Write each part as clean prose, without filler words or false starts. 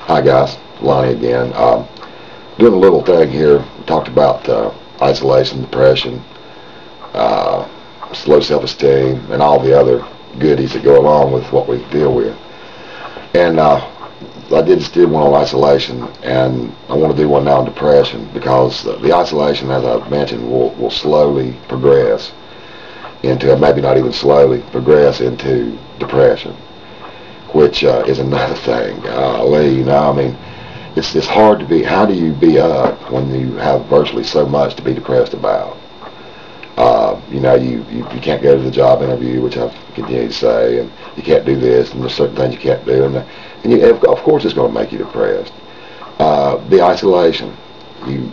Hi guys, Lonnie again. Doing a little thing here. We talked about isolation, depression, uh, low self-esteem, and all the other goodies that go along with what we deal with. And I just did one on isolation, and I want to do one now on depression because the isolation, as I mentioned, will slowly progress into, maybe not even slowly, progress into depression, which is another thing. Lee, I mean, it's hard to be. How do you be up when you have virtually so much to be depressed about? You can't go to the job interview, which I've continued to say, and you can't do this, and there's certain things you can't do, and of course it's going to make you depressed. The isolation, you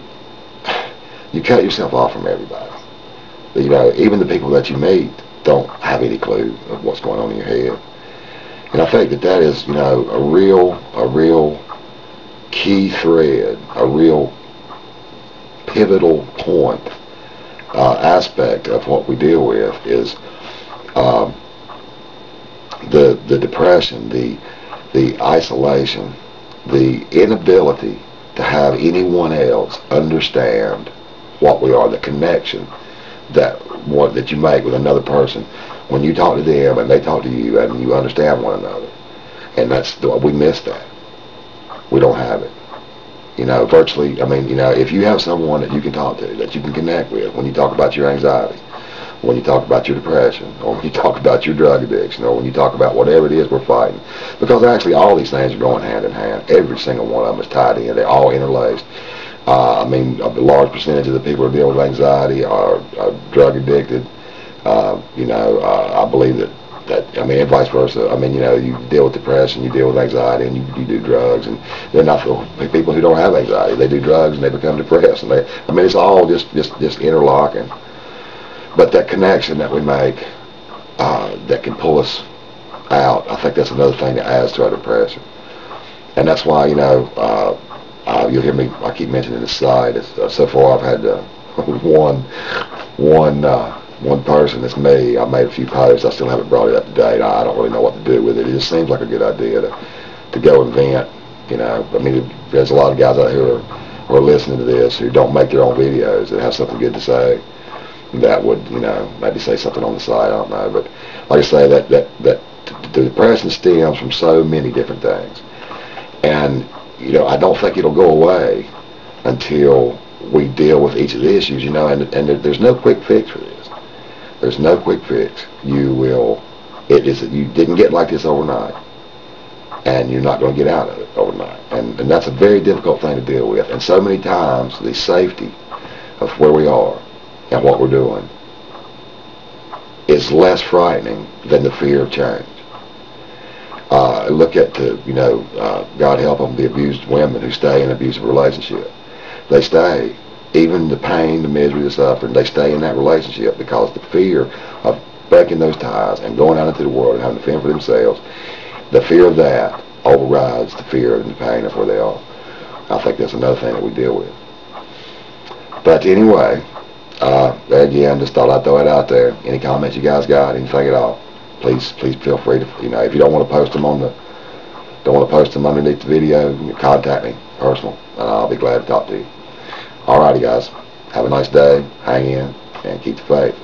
cut yourself off from everybody. Even the people that you meet don't have any clue of what's going on in your head. And I think that is, a real key thread, a real pivotal point, aspect of what we deal with is the depression, the isolation, the inability to have anyone else understand what we are, the connection that you make with another person when you talk to them and they talk to you and you understand one another. And we miss that. We don't have it. Virtually, if you have someone that you can talk to, that you can connect with when you talk about your anxiety, when you talk about your depression, or when you talk about your drug addiction, or when you talk about whatever it is we're fighting, because actually all these things are going hand in hand. Every single one of them is tied in. They're all interlaced. A large percentage of the people who deal with anxiety are drug addicted. I believe and vice versa. You deal with depression, you deal with anxiety, and you do drugs, and they're not the people who don't have anxiety. They do drugs and they become depressed, and it's all just interlocking. But that connection that we make, that can pull us out, I think that's another thing that adds to our depression. And that's why, you'll hear me, I keep mentioning this side. So far I've had one person, it's me. I made a few posts. I still haven't brought it up to date. I don't really know what to do with it. It just seems like a good idea to go and vent. There's a lot of guys out here who are listening to this who don't make their own videos that have something good to say that would, maybe say something on the side. I don't know. But like I say, that the depression stems from so many different things. And, I don't think it'll go away until we deal with each of the issues, and there's no quick fix for this. There's no quick fix. You didn't get like this overnight, and you're not going to get out of it overnight. And that's a very difficult thing to deal with. And so many times, the safety of where we are and what we're doing is less frightening than the fear of change. Look at, God help them, the abused women who stay in an abusive relationship. They stay. Even the pain, the misery, the suffering, they stay in that relationship because the fear of breaking those ties and going out into the world and having to fend for themselves, the fear of that overrides the fear and the pain of where they are. I think that's another thing that we deal with. But anyway, there again, just thought I'd throw it out there. Any comments you guys got, anything at all, please feel free to, if you don't want to post them underneath the video, you can contact me personal, and I'll be glad to talk to you. Alrighty guys, have a nice day, hang in, and keep the faith.